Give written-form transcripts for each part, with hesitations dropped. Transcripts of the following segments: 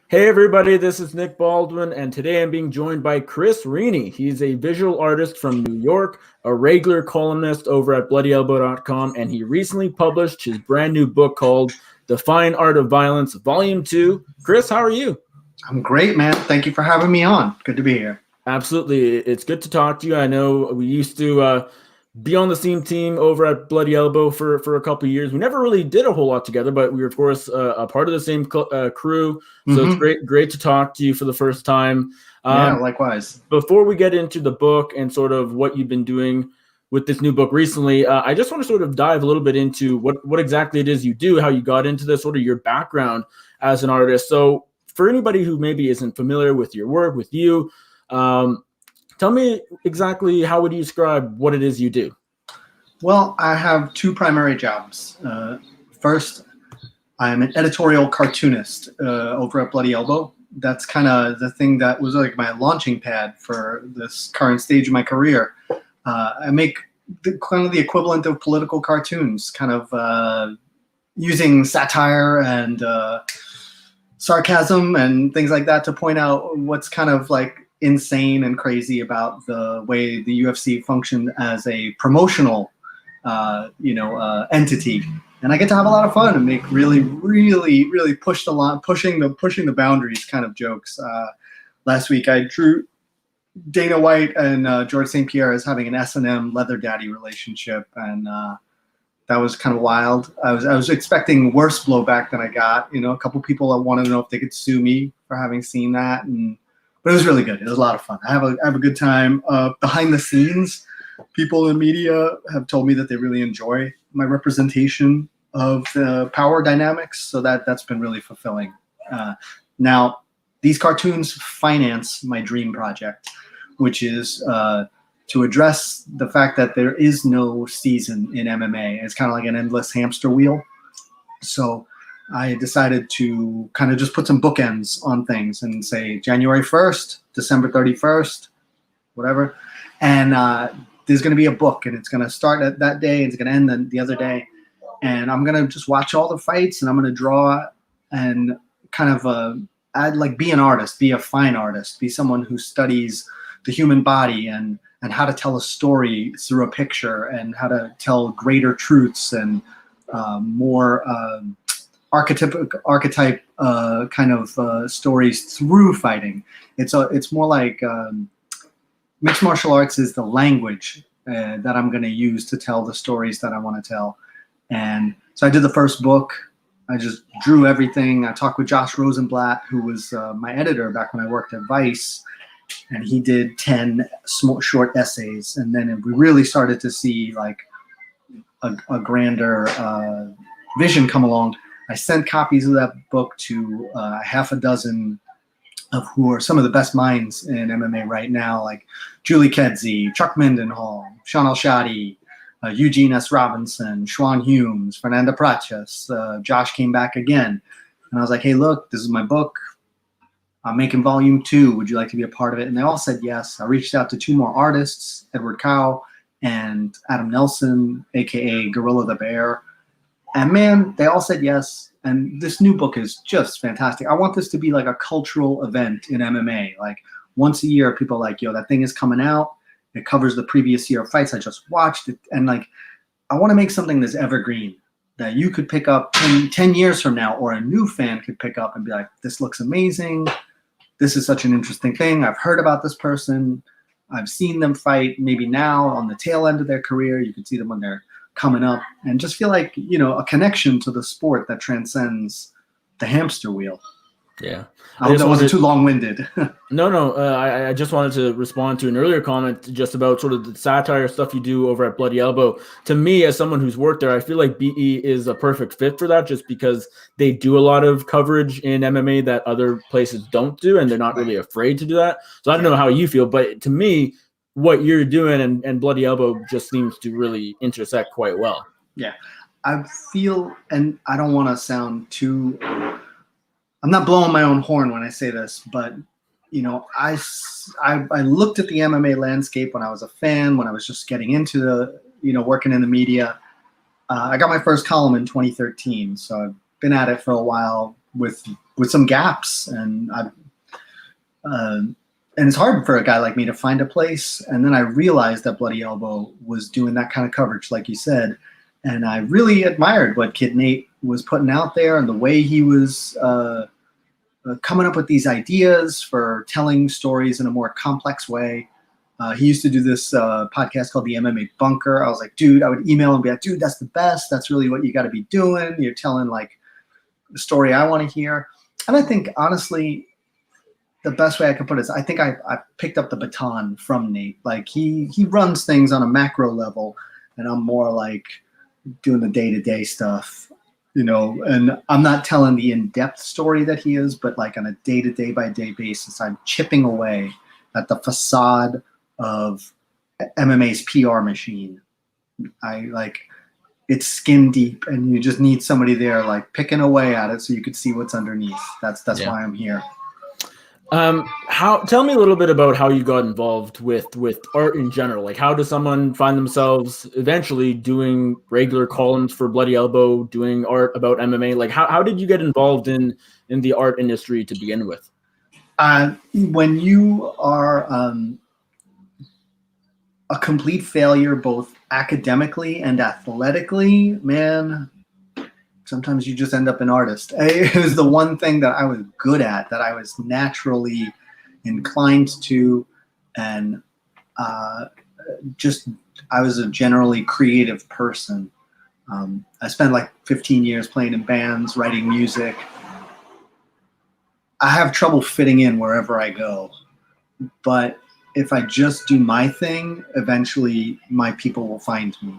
Hey everybody, this is Nick Baldwin, and today I'm being joined by Chris Rini. He's a visual artist from New York, a regular columnist over at BloodyElbow.com, and he recently published his brand new book called The Fine Art of Violence, Volume 2. Chris, how are you? I'm great, man. Thank you for having me on. Good to be here. Absolutely. It's good to talk to you. I know we used to be on the same team over at Bloody Elbow for a couple of years. We never really did a whole lot together, but we were, of course, a part of the same crew. So it's great to talk to you for the first time. Yeah, likewise. Before we get into the book and sort of what you've been doing with this new book recently, I just want to sort of dive a little bit into what exactly it is you do, how you got into this, sort of your background as an artist. So for anybody who maybe isn't familiar with your work, with you, tell me exactly how would you describe what it is you do? Well, I have two primary jobs. First, I'm an editorial cartoonist over at Bloody Elbow. That's kind of the thing that was like my launching pad for this current stage of my career. I make kind of the equivalent of political cartoons, kind of using satire and sarcasm and things like that to point out what's kind of like insane and crazy about the way the UFC functioned as a promotional, entity. And I get to have a lot of fun and make really pushing the boundaries kind of jokes. Last week I drew Dana White and George St. Pierre as having an S&M leather daddy relationship, and that was kind of wild. I was expecting worse blowback than I got. You know, a couple people that wanted to know if they could sue me for having seen that, but it was really good. It was a lot of fun. I have a good time. Behind the scenes, people in media have told me that they really enjoy my representation of the power dynamics, so that's been really fulfilling. Now, these cartoons finance my dream project, which is to address the fact that there is no season in MMA. It's kind of like an endless hamster wheel. So I decided to kind of just put some bookends on things and say January 1st, December 31st, whatever. And there's going to be a book, and it's going to start at that day, and it's going to end the other day. And I'm going to just watch all the fights, and I'm going to draw and kind of be an artist, be a fine artist, be someone who studies the human body and how to tell a story through a picture and how to tell greater truths and more archetype kind of stories through fighting. It's more like mixed martial arts is the language that I'm going to use to tell the stories that I want to tell. And so I did the first book. I just drew everything. I talked with Josh Rosenblatt, who was my editor back when I worked at Vice, and he did 10 short essays. And then we really started to see like a grander vision come along. I sent copies of that book to half a dozen of who are some of the best minds in MMA right now, like Julie Kedzie, Chuck Mindenhall, Sean Al-Shadi, Eugene S. Robinson, Schwan Humes, Fernanda Pratchess. Josh came back again. And I was like, hey, look, this is my book. I'm making volume 2. Would you like to be a part of it? And they all said yes. I reached out to 2 more artists, Edward Cow and Adam Nelson, a.k.a. Gorilla the Bear. And man, they all said yes. And this new book is just fantastic. I want this to be like a cultural event in MMA. Like once a year, people are like, yo, that thing is coming out. It covers the previous year of fights I just watched. And like, I want to make something that's evergreen, that you could pick up 10 years from now, or a new fan could pick up and be like, this looks amazing. This is such an interesting thing. I've heard about this person. I've seen them fight maybe now on the tail end of their career. You can see them when they're coming up, and just feel like, a connection to the sport that transcends the hamster wheel. Yeah. I hope that wasn't too long-winded. No. I just wanted to respond to an earlier comment just about sort of the satire stuff you do over at Bloody Elbow. To me, as someone who's worked there, I feel like BE is a perfect fit for that, just because they do a lot of coverage in MMA that other places don't do, and they're not really afraid to do that. So I don't know how you feel, but to me, what you're doing and Bloody Elbow just seems to really intersect quite well. Yeah. I feel, and I don't want to sound too... I'm not blowing my own horn when I say this, but I looked at the MMA landscape when I was a fan, when I was just getting into the working in the media. I got my first column in 2013, so I've been at it for a while, with some gaps, and and it's hard for a guy like me to find a place. And then I realized that Bloody Elbow was doing that kind of coverage, like you said, and I really admired what Kid Nate was putting out there and the way he was coming up with these ideas for telling stories in a more complex way. He used to do this podcast called the MMA Bunker. I was like, dude, I would email him and be like, dude, that's the best. That's really what you got to be doing. You're telling like the story I want to hear. And I think, honestly, the best way I could put it is I think I picked up the baton from Nate. Like he runs things on a macro level, and I'm more like doing the day-to-day stuff, and I'm not telling the in-depth story that he is, but like on a day-to-day by day basis, I'm chipping away at the facade of MMA's PR machine. It's skin deep, and you just need somebody there like picking away at it so you could see what's underneath. That's why I'm here. Tell me a little bit about how you got involved with art in general. Like, how does someone find themselves eventually doing regular columns for Bloody Elbow, doing art about MMA? Like, how did you get involved in the art industry to begin with? When you are a complete failure, both academically and athletically, man, sometimes you just end up an artist. It was the one thing that I was good at, that I was naturally inclined to, and I was a generally creative person. I spent like 15 years playing in bands, writing music. I have trouble fitting in wherever I go, but if I just do my thing, eventually my people will find me.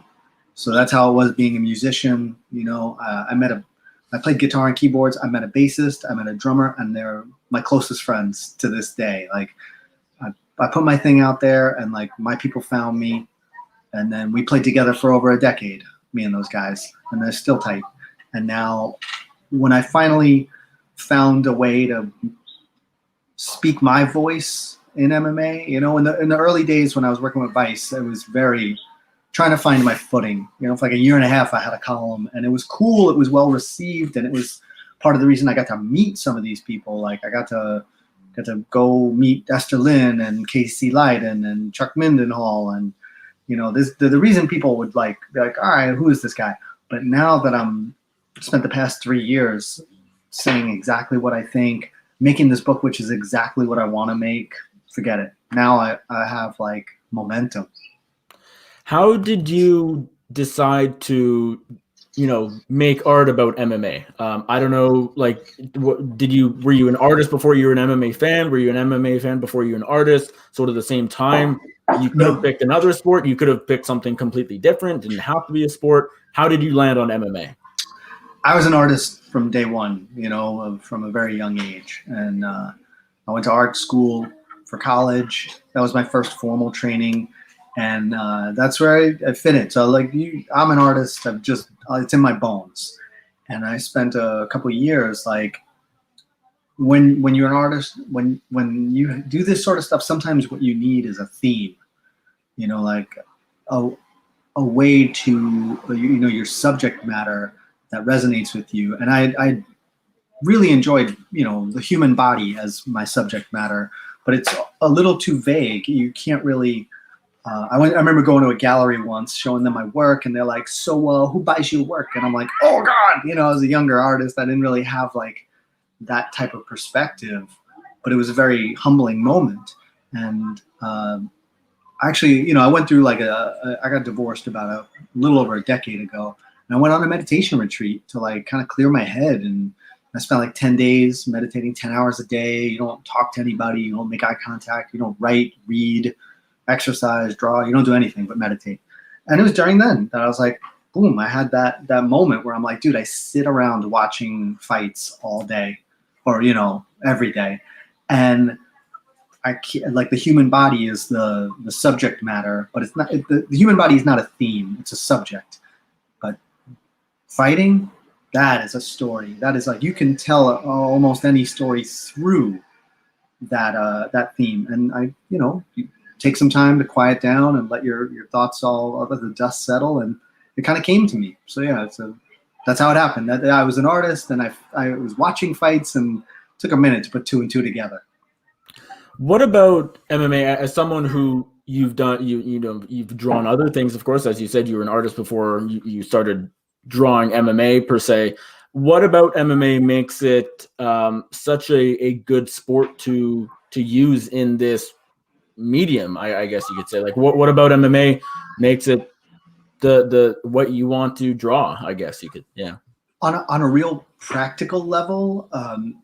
So that's how it was being a musician. I played guitar and keyboards. I met a bassist, I met a drummer, and they're my closest friends to this day. Like I put my thing out there, and like my people found me, and then we played together for over a decade, me and those guys, and they're still tight. And now when I finally found a way to speak my voice in MMA, in the early days when I was working with Vice, it was very trying to find my footing. For like a year and a half, I had a column, and it was cool. It was well received, and it was part of the reason I got to meet some of these people. Like I got to go meet Esther Lynn and Casey Leiden and Chuck Mindenhall, and the reason people would be like, all right, who is this guy? But now that I'm spent the past 3 years saying exactly what I think, making this book, which is exactly what I want to make, forget it. Now I have like momentum. How did you decide to, make art about MMA? I don't know, like, were you an artist before you were an MMA fan? Were you an MMA fan before you were an artist? Sort of the same time? You could have picked another sport. You could have picked something completely different. Didn't have to be a sport. How did you land on MMA? I was an artist from day one, from a very young age. And I went to art school for college. That was my first formal training. And that's where I fit in. So I'm an artist. It's in my bones. And I spent a couple of years, like when you're an artist, when you do this sort of stuff, sometimes what you need is a theme, like a way to, your subject matter that resonates with you. And I really enjoyed, the human body as my subject matter, but it's a little too vague. You can't really, I remember going to a gallery once, showing them my work, and they're like, so who buys your work? And I'm like, oh God, as a younger artist, I didn't really have like that type of perspective, but it was a very humbling moment. And actually, I went through I got divorced about a little over a decade ago, and I went on a meditation retreat to like kind of clear my head. And I spent like 10 days meditating 10 hours a day. You don't talk to anybody. You don't make eye contact. You don't write, read, exercise, draw. You don't do anything but meditate. And it was during then that I was like, boom, I had that moment where I'm like, dude, I sit around watching fights all day, or, every day. And I can't, like, the human body is the subject matter, but it's not, the human body is not a theme. It's a subject. But fighting, that is a story. That is like, you can tell almost any story through that theme. And you take some time to quiet down and let your thoughts all let the dust settle, and it kind of came to me. So yeah, it's that's how it happened. That I was an artist, and I was watching fights, and took a minute to put two and two together. What about MMA as someone who you've done, you've drawn other things, of course, as you said, you were an artist before you started drawing MMA per se. What about MMA makes it such a good sport to use in this medium? I guess you could say. Like, what about MMA makes it the what you want to draw? I guess you could, yeah. On a real practical level,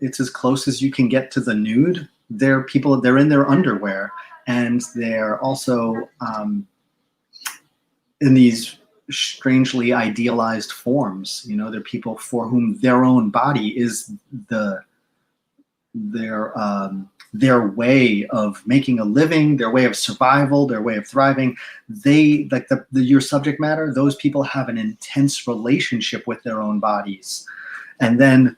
it's as close as you can get to the nude. They're in their underwear, and they're also in these strangely idealized forms. They're people for whom their own body is their way of making a living, their way of survival, their way of thriving. They, like your subject matter, those people have an intense relationship with their own bodies. And then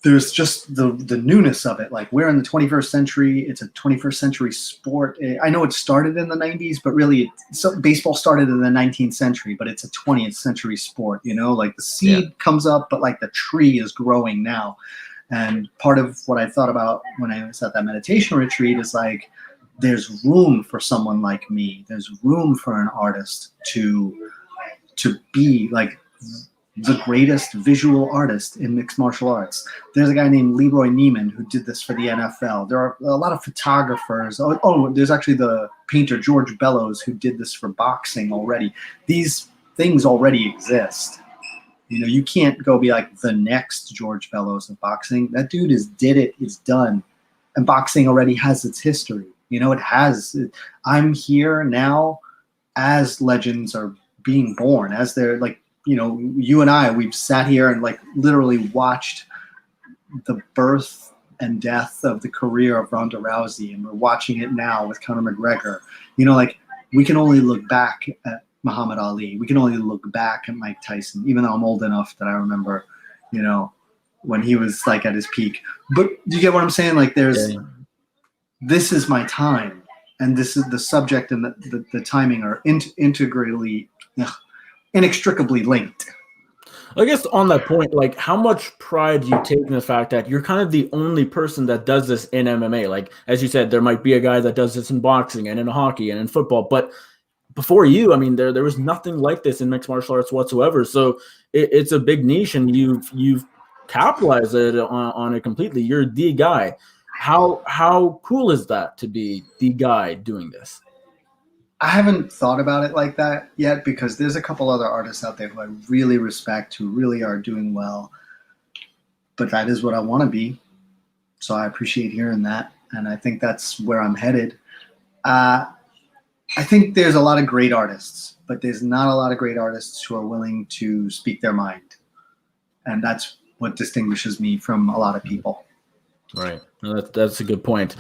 there's just the newness of it. Like, we're in the 21st century. It's a 21st century sport. I know it started in the 90s, but really baseball started in the 19th century, but it's a 20th century sport. Like, the seed comes up, but like the tree is growing now. And part of what I thought about when I was at that meditation retreat is like, there's room for someone like me. There's room for an artist to be like the greatest visual artist in mixed martial arts. There's a guy named Leroy Neiman who did this for the NFL. There are a lot of photographers. There's actually the painter George Bellows who did this for boxing already. These things already exist. You can't go be like the next George Bellows of boxing. That dude did it. It's done. And boxing already has its history. It has. I'm here now as legends are being born, as they're like, you and I, we've sat here and like literally watched the birth and death of the career of Ronda Rousey, and we're watching it now with Conor McGregor. Like, we can only look back at Muhammad Ali. We can only look back at Mike Tyson, even though I'm old enough that I remember, when he was like at his peak. But do you get what I'm saying? Like, this is my time, and this is the subject and the timing are inextricably linked. I guess on that point, like, how much pride do you take in the fact that you're kind of the only person that does this in MMA? Like, as you said, there might be a guy that does this in boxing and in hockey and in football, but before you, I mean, there was nothing like this in mixed martial arts whatsoever. So it's a big niche, and you've capitalized it on it completely. You're the guy. How cool is that to be the guy doing this? I haven't thought about it like that yet, because there's a couple other artists out there who I really respect, who really are doing well. But that is what I want to be. So I appreciate hearing that. And I think that's where I'm headed. I think there's a lot of great artists, but there's not a lot of great artists who are willing to speak their mind. And that's what distinguishes me from a lot of people. Right. No, that's a good point.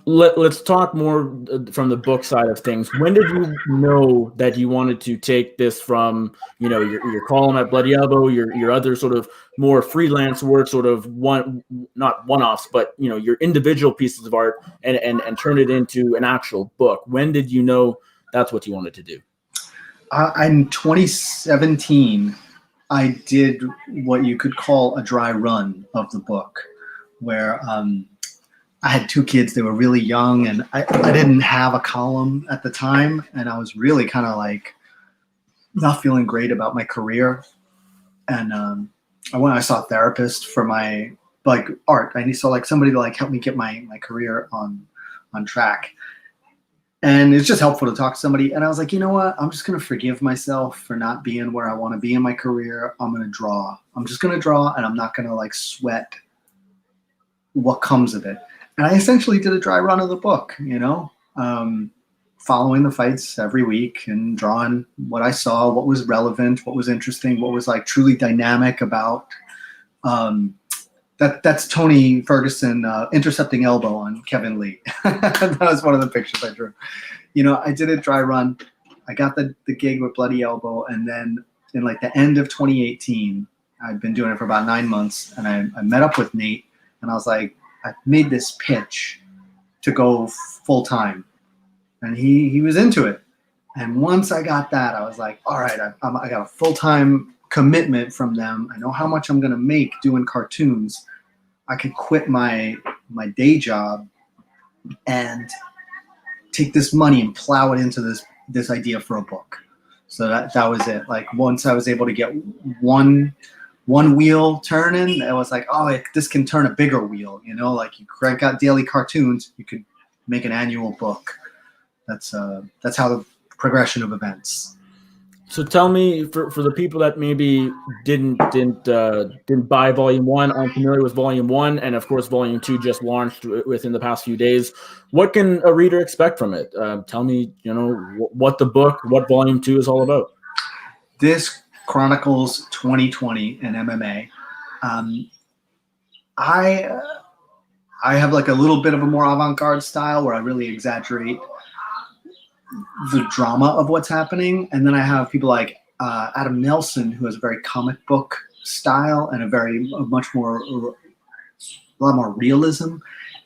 Let's talk more from the book side of things. When did you know that you wanted to take this from, your column at Bloody Elbow, your other sort of more freelance work, sort of not one-offs, but your individual pieces of art, and turn it into an actual book? When did you know that's what you wanted to do? In 2017, I did what you could call a dry run of the book, where I had two kids. They were really young, and I didn't have a column at the time, and I was really kind of like not feeling great about my career. And I saw a therapist for my like art. I saw like somebody to like help me get my career on track. And it's just helpful to talk to somebody. And I was like, you know what? I'm just going to forgive myself for not being where I want to be in my career. I'm going to draw. I'm just going to draw, and I'm not going to like sweat what comes of it. And I essentially did a dry run of the book, following the fights every week and drawing what I saw, what was relevant, what was interesting, what was like truly dynamic about that's Tony Ferguson intercepting elbow on Kevin Lee. That was one of the pictures I drew. I did a dry run. I got the gig with Bloody Elbow, and then in like the end of 2018, I'd been doing it for about 9 months, and I met up with Nate. And I was like, I made this pitch to go full time, and he was into it. And once I got that, I was like, all right, I got a full time commitment from them. I know how much I'm going to make doing cartoons. I could quit my day job and take this money and plow it into this idea for a book. So that was it. Like once I was able to get one wheel turning, it was like, oh, this can turn a bigger wheel. You know, like you crank out daily cartoons, you could make an annual book. That's how the progression of events. So tell me, for the people that maybe didn't buy Volume 1, aren't familiar with Volume 1, and of course Volume 2 just launched within the past few days, what can a reader expect from it? Tell me, what the book, what Volume 2 is all about. This chronicles 2020 in MMA. I have like a little bit of a more avant-garde style where I really exaggerate the drama of what's happening, and then I have people like Adam Nelson, who has a very comic book style and a lot more realism,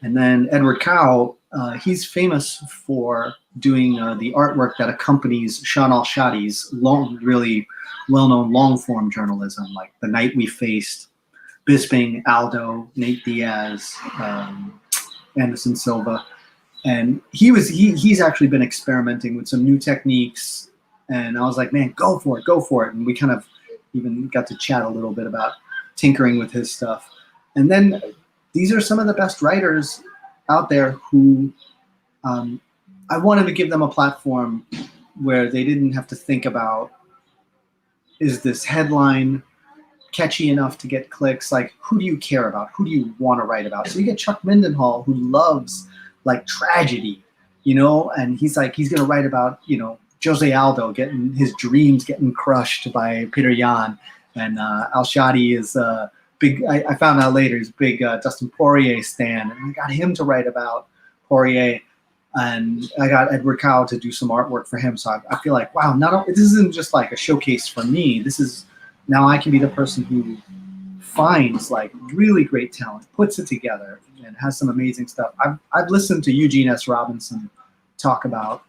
and then Edward Cow, he's famous for doing the artwork that accompanies Sean Al-Shadi's really well-known long-form journalism, like The Night We Faced, Bisping, Aldo, Nate Diaz, Anderson Silva. And he's actually been experimenting with some new techniques, and I was like, man, go for it. And we kind of even got to chat a little bit about tinkering with his stuff. And then these are some of the best writers out there who I wanted to give them a platform where they didn't have to think about, is this headline catchy enough to get clicks? Like, who do you care about? Who do you want to write about? So you get Chuck Mindenhall, who loves like tragedy, and he's going to write about, Jose Aldo getting his dreams getting crushed by Peter Yan, and Al-Shadi is big. I found out later he's a big Dustin Poirier stan, and I got him to write about Poirier, and I got Edward Cow to do some artwork for him. So I feel like, wow, this isn't just like a showcase for me. This is now I can be the person who finds like really great talent, puts it together, and has some amazing stuff. I've listened to Eugene S. Robinson talk about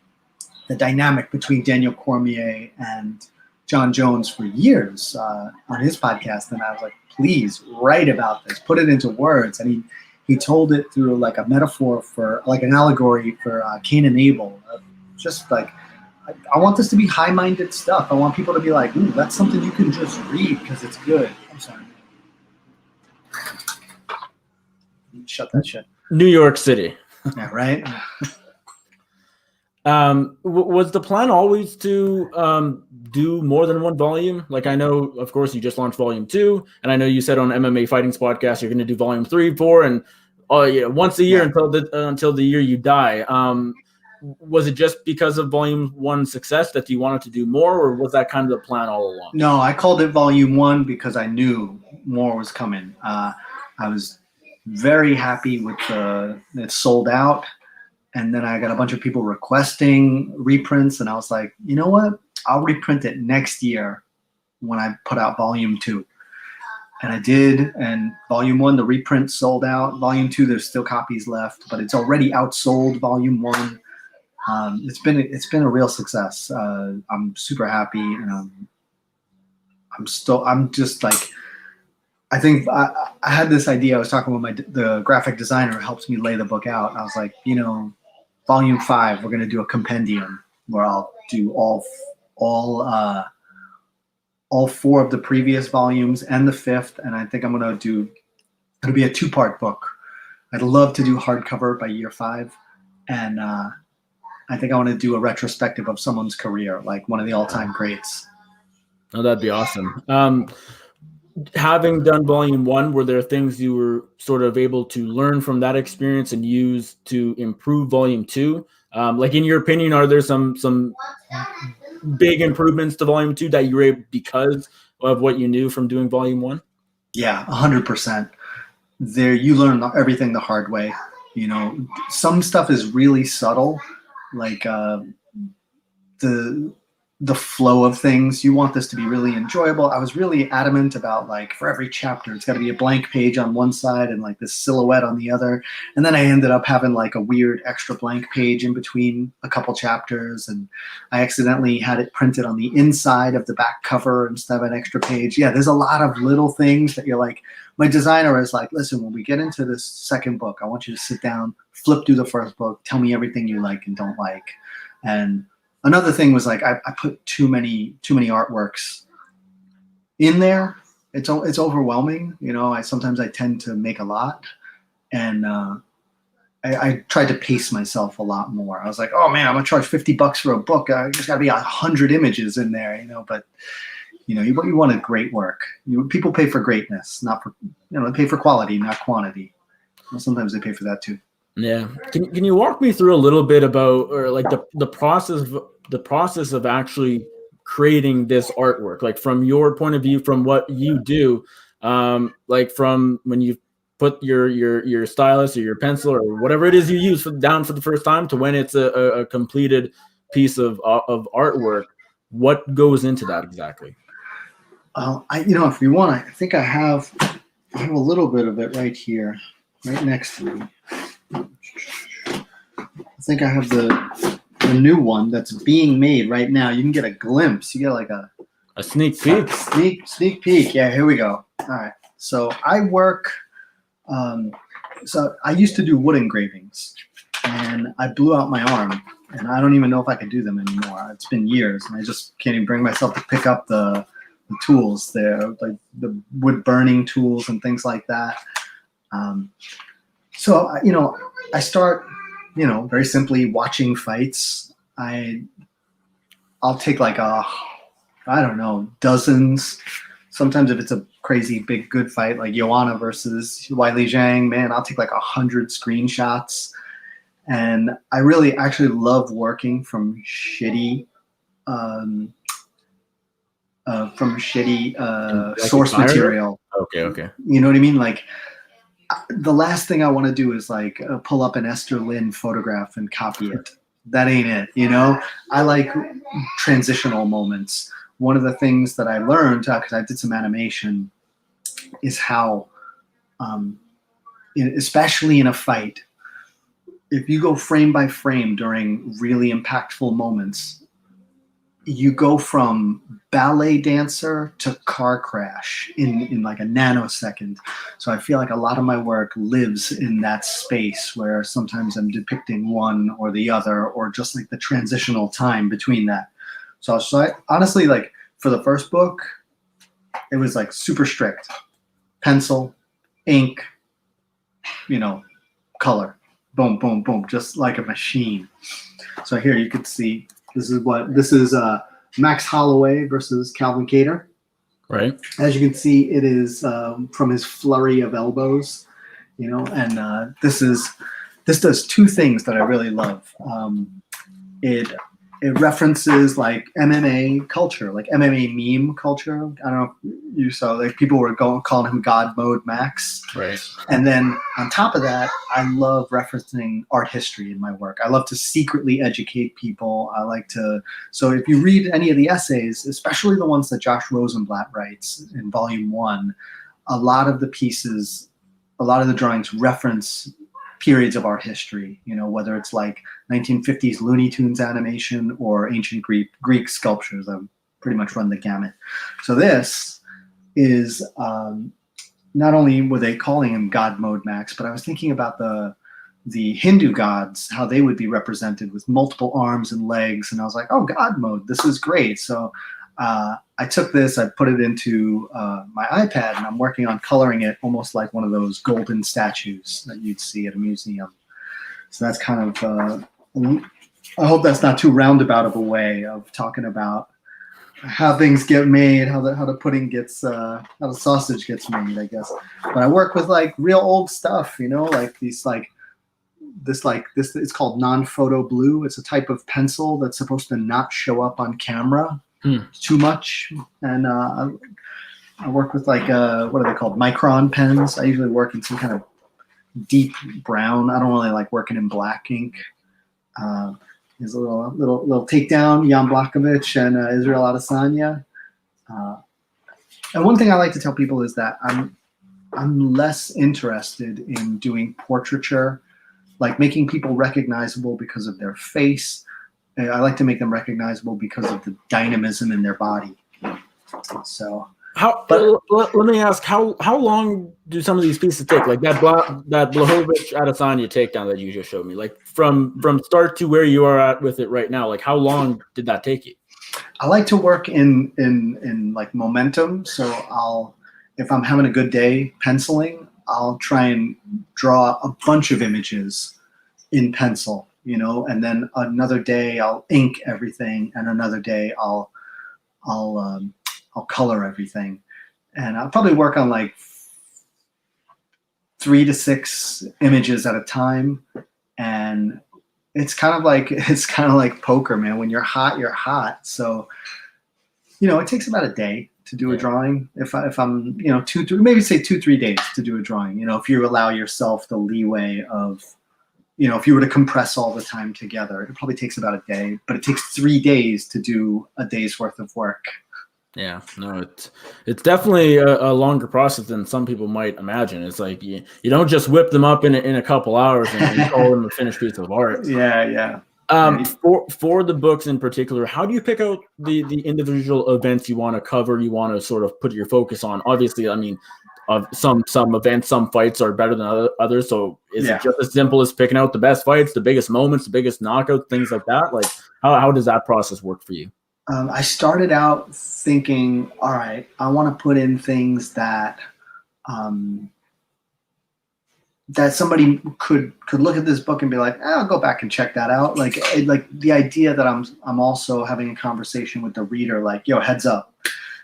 the dynamic between Daniel Cormier and John Jones for years on his podcast, and I was like, please write about this, put it into words. And he told it through like a metaphor for like an allegory for Cain and Abel. Just like, I want this to be high-minded stuff. I want people to be like, ooh, that's something you can just read because it's good. I'm sorry. Shut that shit. New York City. Yeah, right? Was the plan always to do more than one volume? Like, I know, of course, you just launched Volume 2, and I know you said on MMA Fighting's podcast you're going to do Volume 3, 4, and once a year until the year you die. Was it just because of Volume 1's success that you wanted to do more, or was that kind of the plan all along? No, I called it Volume 1 because I knew more was coming. I was very happy with it sold out, and then I got a bunch of people requesting reprints, and I was like, you know what? I'll reprint it next year when I put out Volume 2. And I did, and Volume 1, the reprint sold out. Volume 2, there's still copies left, but it's already outsold Volume 1. It's been a real success. I'm super happy, and I'm just like, I think I had this idea. I was talking with the graphic designer who helps me lay the book out. I was like, Volume 5, we're going to do a compendium where I'll do all 4 of the previous volumes and the 5th, and I think I'm going to it'll be a 2-part book. I'd love to do hardcover by year 5, and I think I want to do a retrospective of someone's career, like one of the all-time greats. Oh, that'd be awesome. Having done Volume 1, were there things you were sort of able to learn from that experience and use to improve Volume 2? Like, in your opinion, are there some big improvements to Volume 2 that you were able because of what you knew from doing Volume 1? Yeah, 100%. There, you learn everything the hard way. Some stuff is really subtle, like the the flow of things. You want this to be really enjoyable. I was really adamant about like for every chapter, it's got to be a blank page on one side and like this silhouette on the other. And then I ended up having like a weird extra blank page in between a couple chapters. And I accidentally had it printed on the inside of the back cover instead of an extra page. Yeah, there's a lot of little things that you're like, my designer is like, listen, when we get into this second book, I want you to sit down, flip through the first book, tell me everything you like and don't like. And another thing was like I put too many artworks in there. It's overwhelming, you know. I tend to make a lot, and I tried to pace myself a lot more. I was like, oh man, I'm gonna charge $50 for a book. There's gotta be 100 images in there, you know. But you know, you want a great work. People pay for greatness, not for they pay for quality, not quantity. Well, sometimes they pay for that too. Yeah. Can you walk me through a little bit about, or like the process of actually creating this artwork, like from your point of view, from what you do, like from when you put your stylus or your pencil or whatever it is you use down for the first time to when it's a completed piece of artwork. What goes into that exactly? If you want, I think I have a little bit of it right here, right next to me. I think I have the new one that's being made right now. You can get a glimpse. You get like a sneak peek. Sneak peek. Yeah, here we go. All right. So I work. So I used to do wood engravings, and I blew out my arm, and I don't even know if I can do them anymore. It's been years, and I just can't even bring myself to pick up the tools there, like the wood burning tools and things like that. So I start, very simply watching fights. I'll take like dozens. Sometimes if it's a crazy big good fight like Joanna versus Weili Zhang, man, I'll take like 100 screenshots. And I really actually love working from shitty source material. Okay. You know what I mean? Like, the last thing I want to do is like pull up an Esther Lin photograph and copy it. That ain't it, you know? I like transitional moments. One of the things that I learned, because I did some animation, is how, especially in a fight, if you go frame by frame during really impactful moments, you go from ballet dancer to car crash in like a nanosecond. So I feel like a lot of my work lives in that space where sometimes I'm depicting one or the other, or just like the transitional time between that. So I honestly, like for the first book, it was like super strict. Pencil, ink, color. Boom, boom, boom, just like a machine. So here you could see, this is Max Holloway versus Calvin Kattar. Right. As you can see, it is from his flurry of elbows, and this does two things that I really love. It references like MMA culture, like MMA meme culture. I don't know if you saw, like people were calling him God Mode Max. Right. And then on top of that, I love referencing art history in my work. I love to secretly educate people. So if you read any of the essays, especially the ones that Josh Rosenblatt writes in volume 1, a lot of the drawings reference periods of art history, whether it's like 1950s Looney Tunes animation or ancient Greek sculptures. I've pretty much run the gamut. So this is not only were they calling him God Mode Max, but I was thinking about the Hindu gods, how they would be represented with multiple arms and legs. And I was like, oh, God Mode, this is great. So I took this, I put it into my iPad, and I'm working on coloring it almost like one of those golden statues that you'd see at a museum. So that's kind of, I hope that's not too roundabout of a way of talking about how things get made, how the pudding gets, how the sausage gets made, I guess. But I work with like real old stuff, like these this it's called non-photo blue. It's a type of pencil that's supposed to not show up on camera too much. And I work with like what are they called, micron pens. I usually work in some kind of deep brown. I don't really like working in black ink. He's a little takedown, Jan Blachowicz and Israel Adesanya. And one thing I like to tell people is that I'm less interested in doing portraiture, like making people recognizable because of their face. I like to make them recognizable because of the dynamism in their body. So let me ask, how long do some of these pieces take? Like that Blachowicz Adesanya takedown that you just showed me, like from start to where you are at with it right now, like how long did that take you? I like to work in like momentum. So if I'm having a good day penciling, I'll try and draw a bunch of images in pencil, and then another day I'll ink everything, and another day I'll color everything, and I'll probably work on like 3 to 6 images at a time. And it's kind of like poker, man. When you're hot, you're hot. So, it takes about a day to do a drawing. If I'm, 2-3 days to do a drawing. If you allow yourself the leeway of, if you were to compress all the time together, it probably takes about a day. But it takes 3 days to do a day's worth of work. Yeah, no, it's definitely a longer process than some people might imagine. It's like you don't just whip them up in a couple hours and call them a finished piece of art. Yeah. For the books in particular, how do you pick out the individual events you want to cover? You want to sort of put your focus on. Obviously, I mean, some events, some fights are better than others. So is it just as simple as picking out the best fights, the biggest moments, the biggest knockouts, things like that? Like how does that process work for you? I started out thinking, all right, I want to put in things that that somebody could look at this book and be like, I'll go back and check that out. Like the idea that I'm also having a conversation with the reader, like, yo, heads up,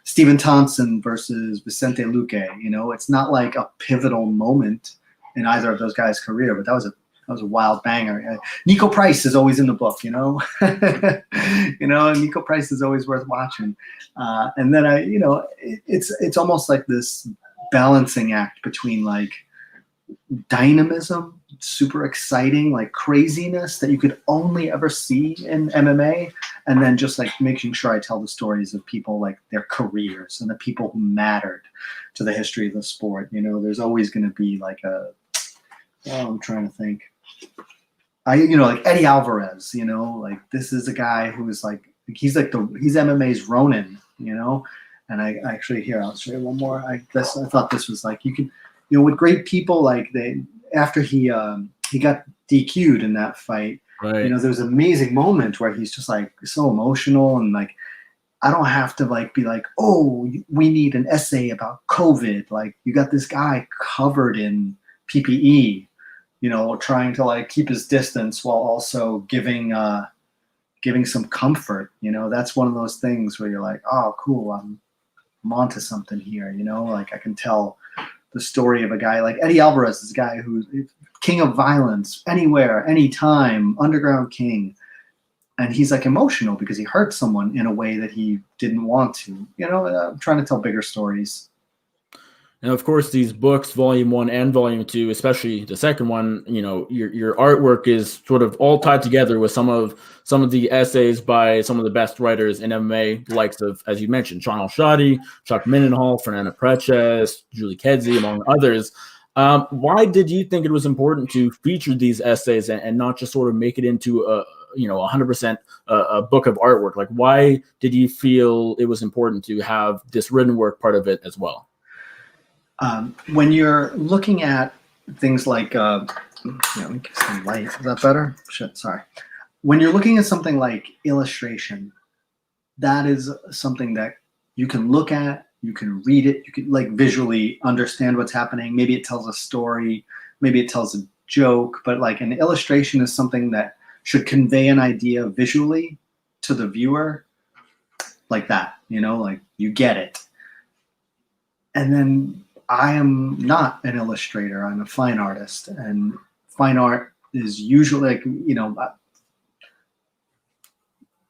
Stephen Thompson versus Vicente Luque. It's not like a pivotal moment in either of those guys' career, but that was a wild banger. Nico Price is always in the book, Nico Price is always worth watching. And then it's almost like this balancing act between like dynamism, super exciting, like craziness that you could only ever see in MMA, and then just like making sure I tell the stories of people, like their careers and the people who mattered to the history of the sport. There's always going to be like I'm trying to think. Like Eddie Alvarez, like this is a guy who's he's MMA's Ronin, and I actually here, I'll show you one more. I thought this was like, you can, with great people, like after he got DQ'd in that fight, right. There was an amazing moment where he's just like so emotional, and like, I don't have to like be like, oh, we need an essay about COVID. Like you got this guy covered in PPE, trying to like keep his distance while also giving some comfort. That's one of those things where you're like, oh, cool, I'm onto something here. Like I can tell the story of a guy like Eddie Alvarez, this guy who's king of violence, anywhere, anytime, underground king. And he's like emotional because he hurt someone in a way that he didn't want to. I'm trying to tell bigger stories. And of course, these books, volume 1 and volume 2, especially the second one, your artwork is sort of all tied together with some of the essays by some of the best writers in MMA, the likes of, as you mentioned, Sean Al-Shadi, Chuck Mindenhall, Fernando Preches, Julie Kedzie, among others. Why did you think it was important to feature these essays and not just sort of make it into a 100% a book of artwork? Like, why did you feel it was important to have this written work part of it as well? When you're looking at things like, let me get some light. Is that better? Shit, sorry. When you're looking at something like illustration, that is something that you can look at, you can read it, you can like visually understand what's happening. Maybe it tells a story, maybe it tells a joke, but like an illustration is something that should convey an idea visually to the viewer like that, like you get it. And then I am not an illustrator. I'm a fine artist, and fine art is usually like,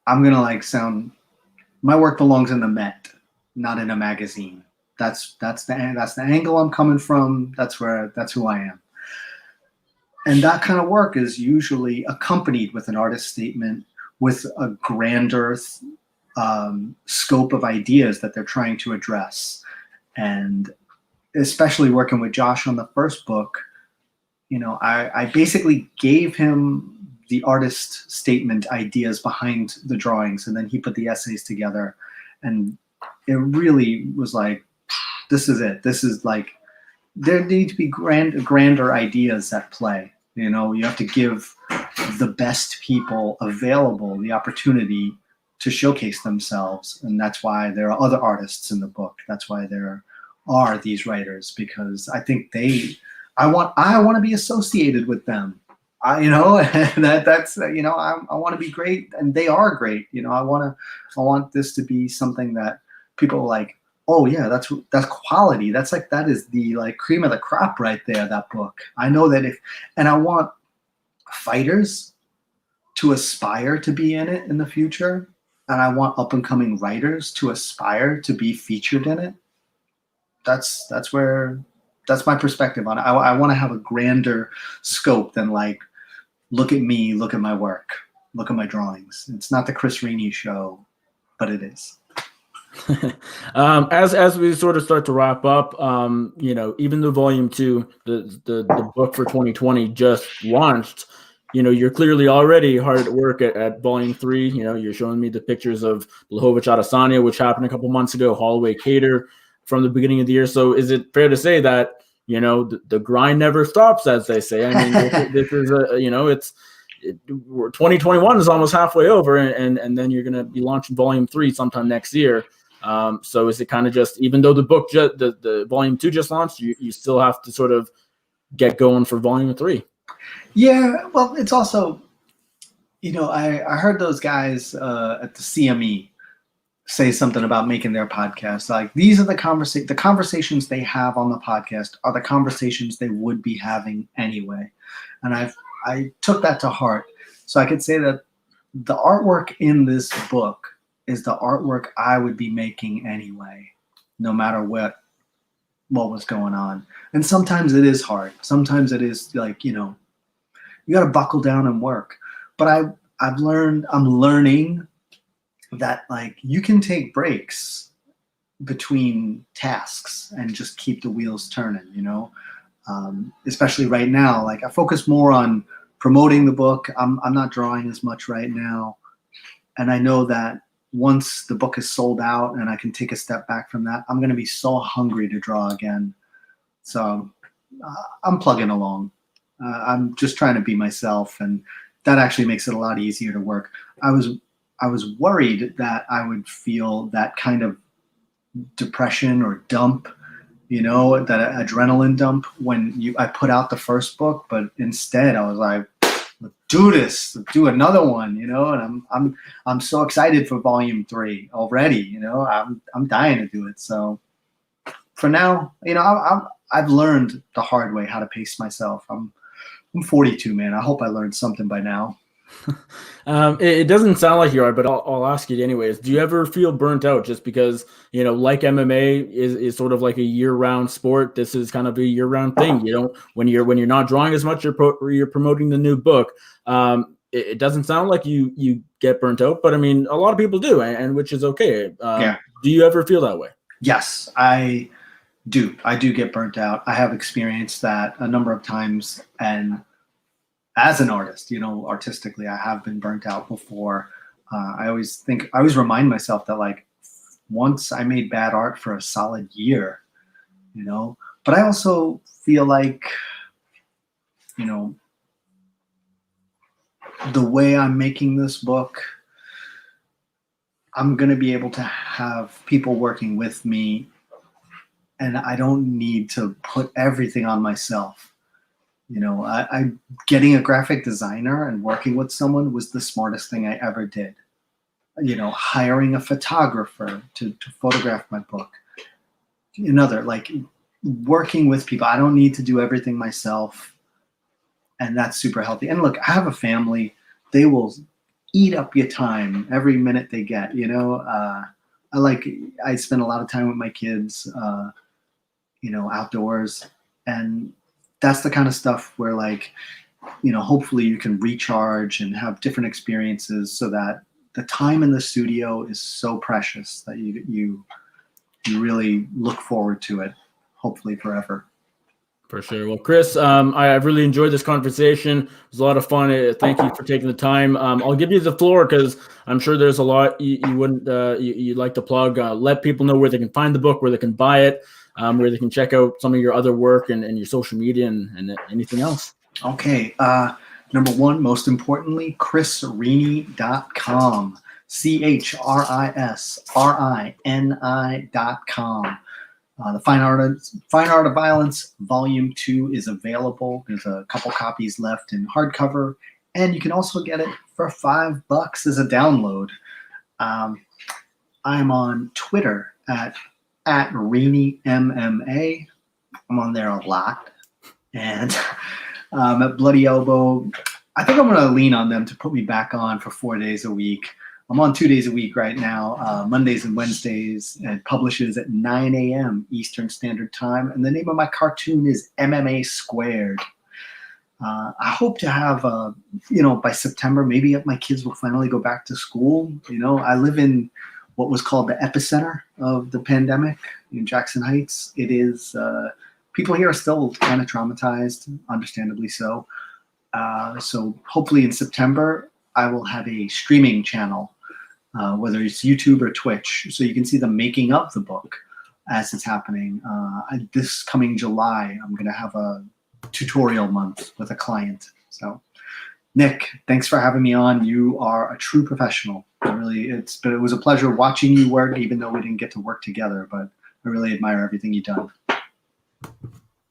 I'm going to like sound, my work belongs in the Met, not in a magazine. That's the angle I'm coming from. That's who I am. And that kind of work is usually accompanied with an artist statement with a grander scope of ideas that they're trying to address. And especially working with Josh on the first book, I basically gave him the artist statement ideas behind the drawings, and then he put the essays together, and it really was like, this is it. This is like, there need to be grander ideas at play. You have to give the best people available the opportunity to showcase themselves, and that's why there are other artists in the book. That's why there are these writers, because I think I want to be associated with them. I want to be great, and they are great. I want this to be something that people are like, oh yeah, that's quality. That is the like cream of the crop right there. That book. I know that and I want fighters to aspire to be in it in the future, and I want up and coming writers to aspire to be featured in it. That's my perspective on it. I want to have a grander scope than like, look at me, look at my work, look at my drawings. It's not the Chris Rini show, but it is. As we sort of start to wrap up, even though Volume 2, the book for 2020 just launched, you're clearly already hard at work at Volume 3. You're showing me the pictures of Blachowicz Adesanya, which happened a couple months ago, Holloway Cater from the beginning of the year. So is it fair to say that, the grind never stops, as they say? I mean, this is 2021 is almost halfway over, and then you're going to be launching Volume 3 sometime next year. So is it kind of just, even though the book, the Volume 2 just launched, you still have to sort of get going for Volume 3? Yeah, well, it's also, I heard those guys at the CME say something about making their podcast. Like, these are the conversations they have on the podcast are the conversations they would be having anyway. And I took that to heart. So I could say that the artwork in this book is the artwork I would be making anyway, no matter what was going on. And sometimes it is hard. Sometimes it is like, you got to buckle down and work. But I'm learning that like you can take breaks between tasks and just keep the wheels turning, especially right now. Like, I focus more on promoting the book. I'm not drawing as much right now. And I know that once the book is sold out and I can take a step back from that, I'm going to be so hungry to draw again. So I'm plugging along. I'm just trying to be myself, and that actually makes it a lot easier to work. I was worried that I would feel that kind of depression or dump, that adrenaline dump when I put out the first book, but instead I was like, let's do this, let's do another one, and I'm so excited for Volume 3 already, I'm dying to do it. So for now, I've learned the hard way how to pace myself. I'm 42, man. I hope I learned something by now. It doesn't sound like you are, but I'll ask you anyways. Do you ever feel burnt out just because, like MMA is sort of like a year-round sport? This is kind of a year-round thing. When you're not drawing as much, you're promoting the new book. It doesn't sound like you get burnt out, but I mean, a lot of people do, and which is okay. Yeah. Do you ever feel that way? Yes, I do. I do get burnt out. I have experienced that a number of times, and as an artist, artistically, I have been burnt out before. I always remind myself that like once I made bad art for a solid year, but I also feel like, the way I'm making this book, I'm going to be able to have people working with me, and I don't need to put everything on myself. I getting a graphic designer and working with someone was the smartest thing I ever did. Hiring a photographer to photograph my book. Like working with people. I don't need to do everything myself, and that's super healthy. And look, I have a family. They will eat up your time every minute they get. I spend a lot of time with my kids, outdoors, and that's the kind of stuff where like hopefully you can recharge and have different experiences, so that the time in the studio is so precious that you really look forward to it, hopefully forever. For sure. Well, Chris, I've really enjoyed this conversation. It was a lot of fun. Thank you for taking the time. I'll give you the floor because I'm sure there's a lot you'd like to plug. Let people know where they can find the book, where they can buy it, where they can check out some of your other work and your social media and anything else. Okay. Number one, most importantly, chrisrini.com. CHRISRINI.com. The Fine Art of Violence, Volume 2 is available. There's a couple copies left in hardcover, and you can also get it for $5 as a download. I'm on Twitter at RiniMMA. I'm on there a lot. And at Bloody Elbow, I think I'm going to lean on them to put me back on for 4 days a week. I'm on 2 days a week right now, Mondays and Wednesdays, and publishes at 9 a.m. Eastern Standard Time. And the name of my cartoon is MMA Squared. I hope to have, by September, maybe my kids will finally go back to school. I live in what was called the epicenter of the pandemic in Jackson Heights. It is, people here are still kind of traumatized, understandably so. So hopefully in September, I will have a streaming channel, whether it's YouTube or Twitch, so you can see the making of the book as it's happening. This coming July, I'm going to have a tutorial month with a client. So, Nick, thanks for having me on. You are a true professional. It was a pleasure watching you work, even though we didn't get to work together. But I really admire everything you've done.